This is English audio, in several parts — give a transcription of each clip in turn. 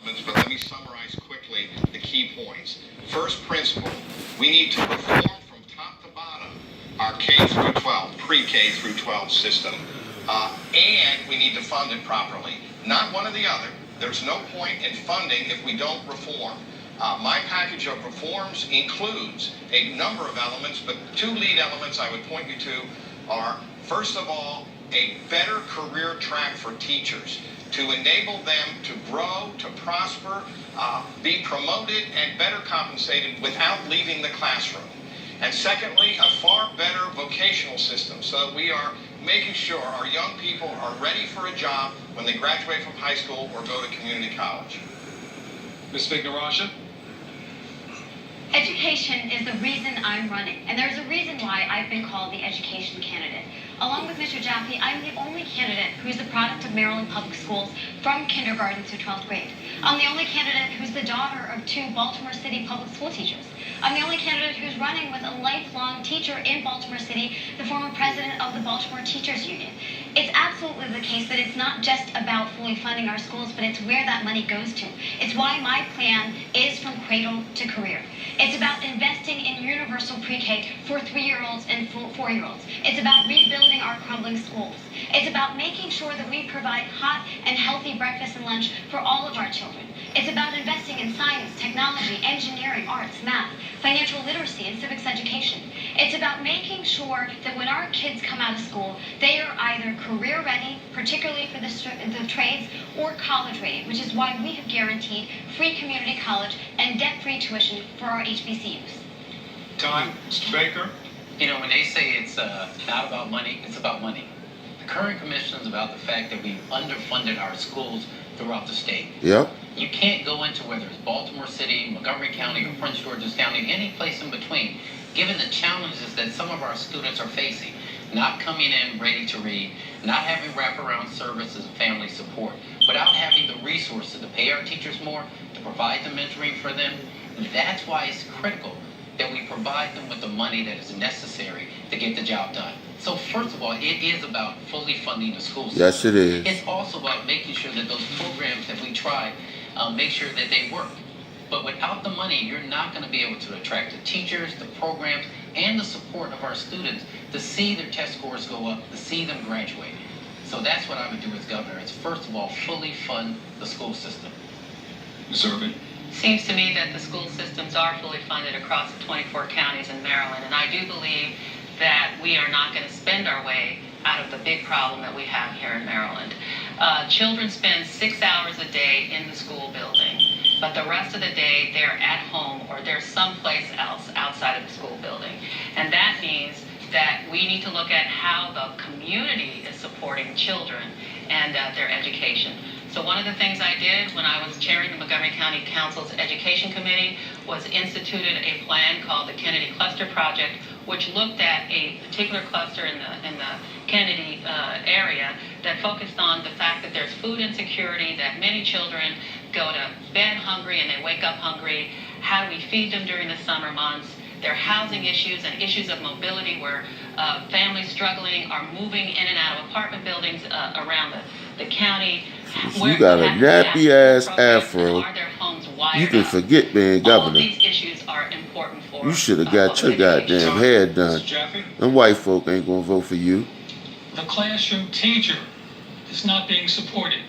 But let me summarize quickly the key points. First principle, we need to reform from top to bottom our K through 12, pre-K through 12 system. And we need to fund it properly. Not one or the other. There's no point in funding if we don't reform. My package of reforms includes a number of elements, but two lead elements I would point you to are, first of all, a better career track for teachers to enable them to grow, to prosper, be promoted, and better compensated without leaving the classroom. And secondly, a far better vocational system so that we are making sure our young people are ready for a job when they graduate from high school or go to community college. Ms. Vignerasha? Education is the reason I'm running, and there's a reason why I've been called the education candidate. Along with Mr. Jaffe, I'm the only candidate who's the product of Maryland Public Schools from kindergarten through 12th grade. I'm the only candidate who's the daughter of two Baltimore City public school teachers. I'm the only candidate who's running with a lifelong teacher in Baltimore City, the former president of the Baltimore Teachers Union. It's absolutely the case that it's not just about fully funding our schools, but it's where that money goes to. It's why my plan is from cradle to career. It's about investing in universal pre-K for 3-year-olds and 4-year-olds. It's about rebuilding our crumbling schools. It's about making sure that we provide hot and healthy breakfast and lunch for all of our children. It's about investing in science, technology, engineering, arts, math, financial literacy, and civics education. It's about making sure that when our kids come out of school, they are either career ready, particularly for the trades, or college ready, which is why we have guaranteed free community college and debt-free tuition for our HBCUs. Time. Mr. Baker? You know, when they say it's not about money, it's about money. The current commission is about the fact that we've underfunded our schools throughout the state. Yep. You can't go into whether it's Baltimore City, Montgomery County, or Prince George's County, any place in between, given the challenges that some of our students are facing. Not coming in ready to read, not having wraparound services and family support, without having the resources to pay our teachers more, to provide the mentoring for them. That's why it's critical that we provide them with the money that is necessary to get the job done. So first of all, it is about fully funding the school system. Yes, it is. It's also about making sure that those programs that we try, make sure that they work. But without the money, you're not going to be able to attract the teachers, the programs, and the support of our students to see their test scores go up, to see them graduate. So that's what I would do as governor, is first of all, fully fund the school system. Ms. Irvin? Seems to me that the school systems are fully funded across the 24 counties in Maryland, and I do believe that we are not going to spend our way out of the big problem that we have here in Maryland. Children spend 6 hours a day in the school building, but the rest of the day they're at home or they're someplace else outside of the school building. And that means that we need to look at how the community is supporting children and their education. So one of the things I did when I was chairing the Montgomery County Council's Education Committee was instituted a plan called the Kennedy Cluster Project, which looked at a particular cluster in the Kennedy area that focused on the fact that there's food insecurity, that many children go to bed hungry and they wake up hungry. How do we feed them during the summer months? There are housing issues and issues of mobility where families struggling are moving in and out of apartment buildings around the county. You got a nappy ass afro. You can forget being governor. All of these issues are important for you should have got your goddamn hair done. Them white folk ain't gonna vote for you. The classroom teacher is not being supported.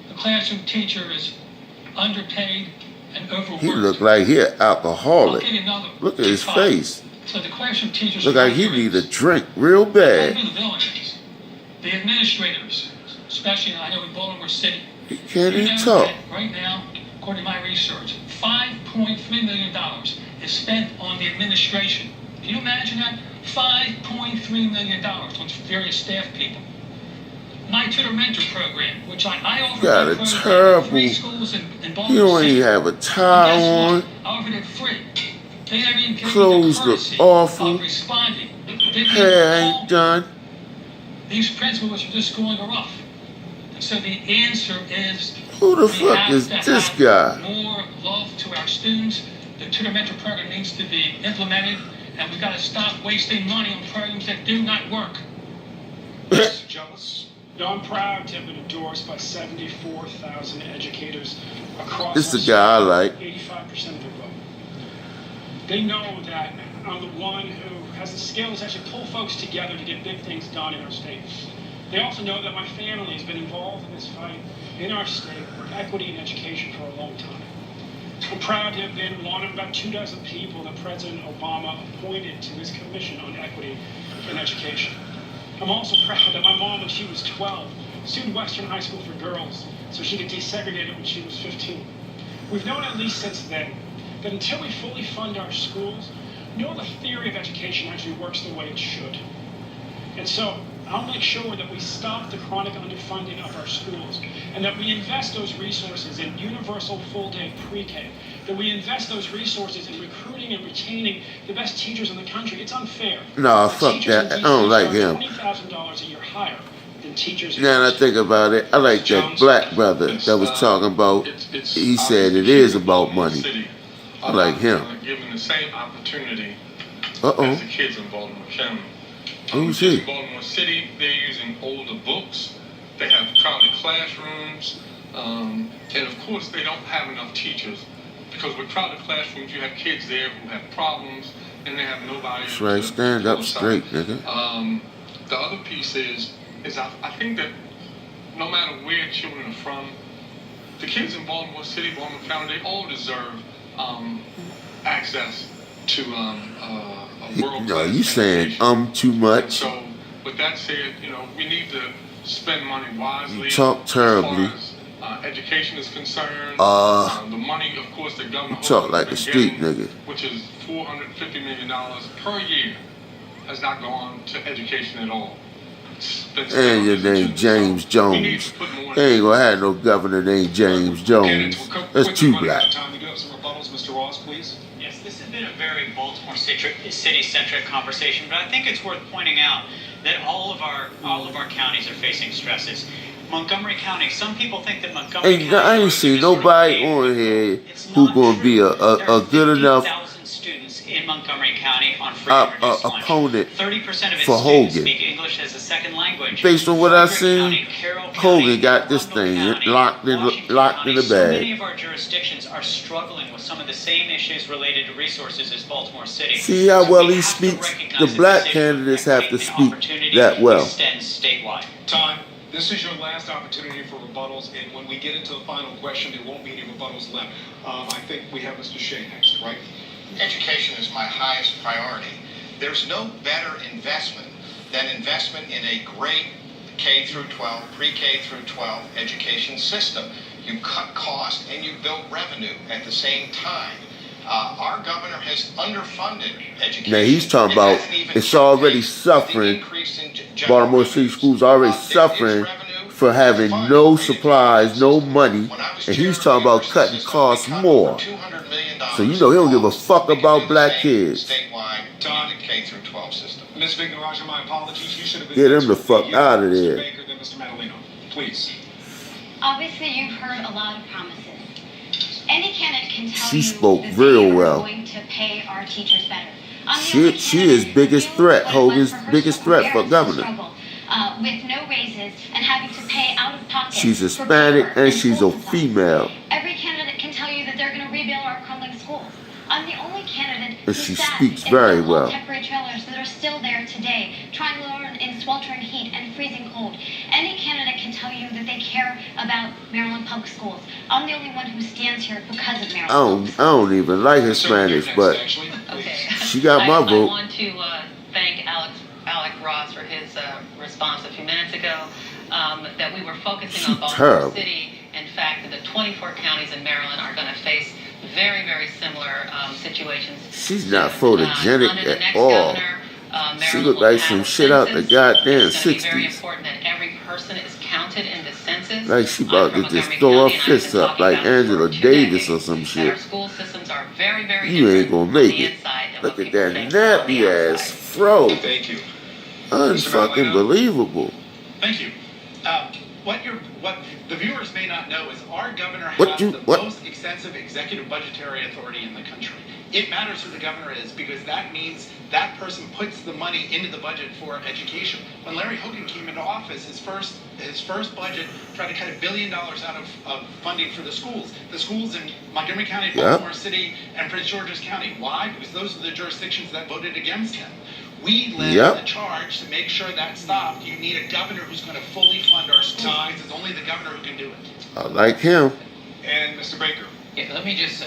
The classroom teacher is underpaid and overworked. He look like he an alcoholic. Look at his face. So the classroom teachers look like he need a drink real bad. The administrators, especially I know in Baltimore City. He can't even talk. Right now, according to my research, $5.3 million is spent on the administration. Can you imagine that? $5.3 million on various staff people. My tutor mentor program, which I offer got a terrible. 3 schools in Baltimore You don't City. even have a tie on. I offered it free. They never even gave Clothes me the look courtesy awful. of responding. Hair ain't done. These principals are just going rough. So the answer is, who the fuck is this guy? More love to our students. The tutor mentor program needs to be implemented, and we've got to stop wasting money on programs that do not work. Mr. Jones? Now, I'm proud to have been endorsed by 74,000 educators across This our is the guy I state, like. 85% of their vote. They know that I'm the one who has the skills to actually pull folks together to get big things done in our state. They also know that my family has been involved in this fight in our state for equity and education for a long time. I'm proud to have been one of about 24 people that President Obama appointed to his Commission on Equity in Education. I'm also proud that my mom, when she was 12, sued Western High School for girls so she could desegregate it when she was 15. We've known at least since then that until we fully fund our schools, no the theory of education actually works the way it should. And so I'll make sure that we stop the chronic underfunding of our schools and that we invest those resources in universal full-day pre-K, that we invest those resources in recruiting and retaining the best teachers in the country. It's unfair. Nah, fuck that. I don't like him. $20,000 a year higher than teachers. Now that I think about it, I like that black brother that was talking about. He said it is about money. I like him. Given the same opportunity Uh-oh. as the kids in Baltimore County. Who's In he? Baltimore City, they're using older books. They have crowded classrooms. And of course, they don't have enough teachers. Because with crowded classrooms, you have kids there who have problems and they have nobody. That's right. Stand up straight, nigga. The other piece is I think that no matter where children are from, the kids in Baltimore City, Baltimore County, they all deserve access to a world-class No, you saying education. too much. So, with that said, we need to spend money wisely. You talk terribly. As far as education is concerned. The money, of course, the government Talk like a street nigga. which is $450 million per year, has not gone to education at all. And your name James Jones. They ain't gonna have no governor named James Jones. That's too black. Time we do have some rebuttals, Mr. Ross, please. Yes, this has been a very Baltimore city-centric conversation, but I think it's worth pointing out that all of our counties are facing stresses. Montgomery County, some people think that Montgomery County. I ain't seen nobody on here who gonna be a good enough students in Montgomery County on free and reduced lunch. opponent 30% of its for students Hogan. speak English as a second language. Based on what I Frederick seen, County, Carroll Hogan County, got this Arundel thing County, locked in Washington the County, so many bag. of our jurisdictions are struggling with some of the same issues related to resources as Baltimore City. See how So well we he have to speaks? recognize The that black city candidates have to equity and speak opportunity that well. extends statewide. Time. This is your last opportunity for rebuttals, and when we get into the final question, there won't be any rebuttals left. I think we have Mr. Shea next, right? Education is my highest priority. There's no better investment than investment in a great K through 12, pre-K through 12 education system. You cut cost and you build revenue at the same time. Our governor has underfunded education. Now he's talking It about hasn't even it's already kept pace with the suffering. increase in general Baltimore City revenues. schools already Its suffering revenue for having far no exceeded supplies, no the money, When I was and chair he's of talking the about university cutting system, costs we cut more. over $200 million So you know he don't give a fuck We can about do the black same kids. Statewide, in the K through 12 system. Ms. Vignerosa, my apologies. You should have been Get him next the with fuck me. out of Mr. there. Baker, then Mr. Madaleno. Please. Obviously, you've heard a lot of promises. Any candidate can tell She you spoke that real they are well. going to pay our teachers better. I'm the only She is candidate biggest who threat, knew what it was Hogan's for her biggest to threat bear for to governor. struggle, with no raises and having to pay out of pocket. She's for Hispanic paper and she's school a supplies. female. Every candidate can tell you that they're going to rebuild our crumbling schools. I'm the only candidate who And she sat speaks in very so-called well. temporary trailers that are still there today, trying to learn in sweltering heat and freezing cold. Any candidate can tell you that they care about Maryland public schools. I'm the only one who stands here because of Maryland. I don't even like Hispanics, but Okay. she got my I vote. want to thank Alec Ross for his response a few minutes ago, that we were focusing on Baltimore terrible. City. In fact, the 24 counties in Maryland are going to face very, very similar situations. She's not soon. photogenic Under the at next all. governor, She Maryland look will like have some a shit out the census. goddamn It's going to be very 60s. important that every person is counted in the census. Like she I'm about from to just Montgomery throw her County, and I've fists been up talking like about it Angela for 2 Davis or decades, some that shit. our school systems are very, very You ain't different gonna on make the it. inside than Look what at people that think on the nappy ass outside. fro. Thank you. Unfucking believable. Thank you. What the viewers may not know is our governor What has you- the what? most extensive executive budgetary authority in the country. it matters who the governor is because that means that person puts the money into the budget for education. When Larry Hogan came into office, his first budget tried to cut $1 billion out of funding for the schools. The schools in Montgomery County, Baltimore City, and Prince George's County. Why? Because those are the jurisdictions that voted against him. We led the charge to make sure that stopped. You need a governor who's going to fully fund our schools because it's only the governor who can do it. I like him. And Mr. Baker. Yeah, let me just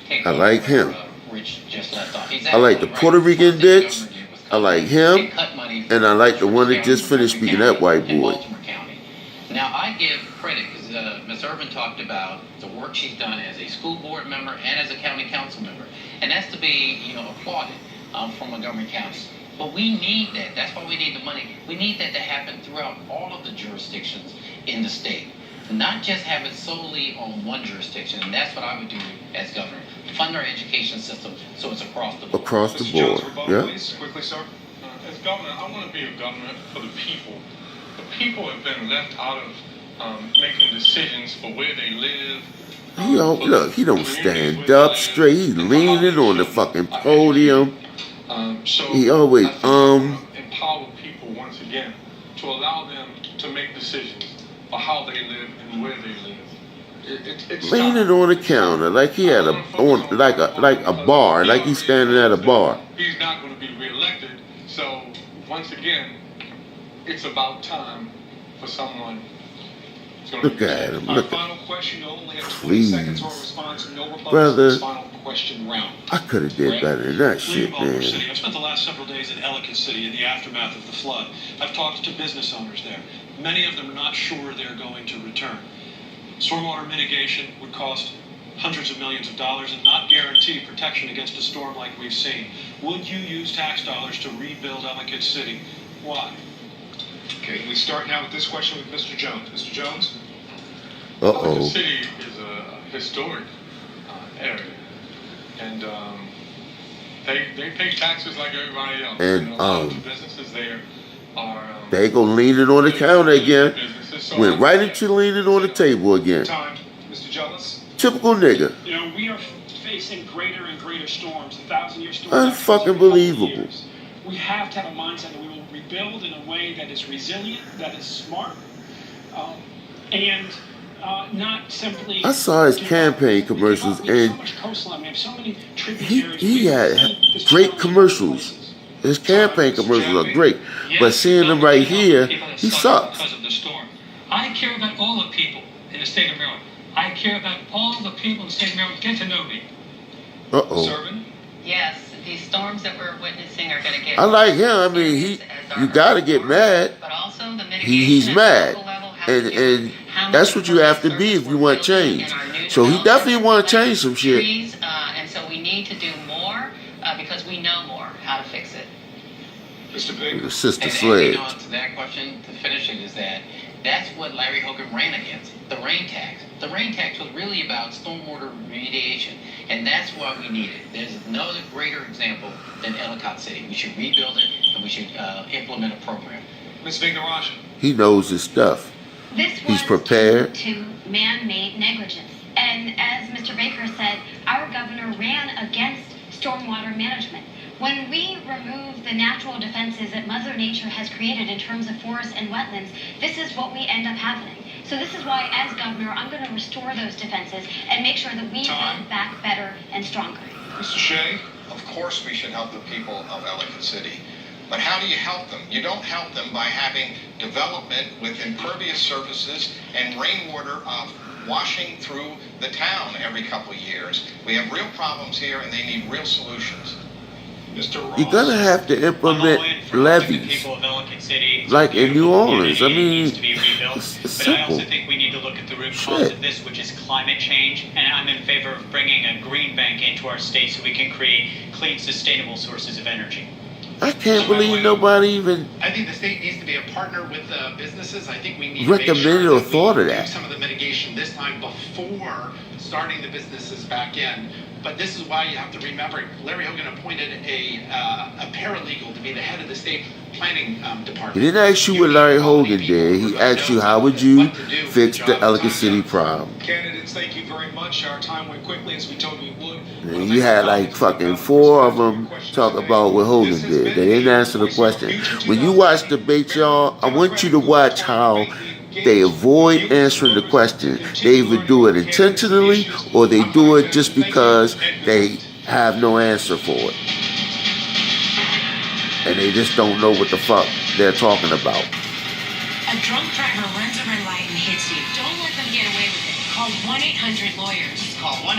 take I like him. Rich just left off. I like the Puerto Rican bitch. I like him. And I like the one that just finished speaking, that white boy. Now, I give credit because Ms. Irvin talked about the work she's done as a school board member and as a county council member. And that's to be, applauded from Montgomery County. But we need that. That's why we need the money. We need that to happen throughout all of the jurisdictions in the state. Not just have it solely on one jurisdiction. And that's what I would do as governor. Fund our education system so it's across the board. Across the Mr. board. Jones, rebuttal, please, quickly, sir. As governor, I want to be a governor for the people. The people have been left out of making decisions for where they live. He don't stand up straight. He's leaning on the fucking podium. He always empower people once again to allow them to make decisions for how they live and where they live. It's leaning on the counter like he had like a bar, like he's standing at a bar. He's not going to be reelected, so once again, it's about time for someone. Look at him. Look Final question. You only have 20 Please. seconds for a response. No rebuttals. Brother. Final question round. I could have did better than that shit, man. City. I've spent the last several days in Ellicott City in the aftermath of the flood. I've talked to business owners there. Many of them are not sure they're going to return. Stormwater mitigation would cost hundreds of millions of dollars and not guarantee protection against a storm like we've seen. Would you use tax dollars to rebuild Ellicott City? Why? Okay, we start now with this question with Mr. Jones. Mr. Jones? The city is a historic area, and they pay taxes like everybody else. And a lot of the businesses there are. They go leaning on the counter again. Went right into leaning on the table again. Time, Mr. Jealous. Typical nigga. We are facing greater and greater storms, 1,000-year storms. Unfucking believable. We have to have a mindset that we will rebuild in a way that is resilient, that is smart, and not simply. I saw his campaign commercials and he had great commercials. His campaign commercials are great, but seeing him right here, he sucks. Because of the storm. I care about all the people in the state of Maryland. I care about all the people in the state of Maryland. Get to know me. Serving? Yes, these storms that we're witnessing are going to get. I like him. I mean, you gotta get mad. But also the mitigation He's at mad, local level has to do with how many that's what you have to be if you want change. So he definitely want to change some shit. trees, and so we need to do more because we know more how to fix it. Mr. Baker. The sister And sledge. adding on to that question, to finish it, is that that's what Larry Hogan ran against, the rain tax. The rain tax was really about stormwater remediation, and that's why we need it. There's no greater example than Ellicott City. We should rebuild it, and we should implement a program. Ms. Vignerasha. He knows his stuff. This He's was prepared. due to man-made negligence. And as Mr. Baker said, our governor ran against stormwater management. When we remove the natural defenses that Mother Nature has created in terms of forests and wetlands, this is what we end up happening. So this is why, as governor, I'm going to restore those defenses and make sure that we build back better and stronger. Mr. Shea. Of course we should help the people of Ellicott City. But how do you help them? You don't help them by having development with impervious surfaces and rainwater washing through the town every couple of years. We have real problems here and they need real solutions. Mr. Ross. You're gonna have to implement levees, like in New Orleans. I mean, it's But I simple. also think we need to look at the root cause of this, which is climate change. And I'm in favor of bringing a green bank into our state so we can create clean, sustainable sources of energy. I can't believe nobody even I think the state needs to be a partner with businesses. I think we need recommended to make sure or that thought we of do that. some of the mitigation this time before starting the businesses back in. But this is why you have to remember, Larry Hogan appointed a paralegal to be the head of the state planning department. He didn't ask you what Larry Hogan did. He asked you how would you fix the Ellicott City problem. Candidates, thank you very much. Our time went quickly as we told we would. And you had like fucking 4 of them talk about what Hogan did. They didn't answer the question. When you watch debate, y'all, I want you to watch how they avoid answering the question. They either do it intentionally or they do it just because they have no answer for it. And they just don't know what the fuck they're talking about. A drunk driver runs a red light and hits you. Don't let them get away with it. Call 1-800-LAWYERS. Call 1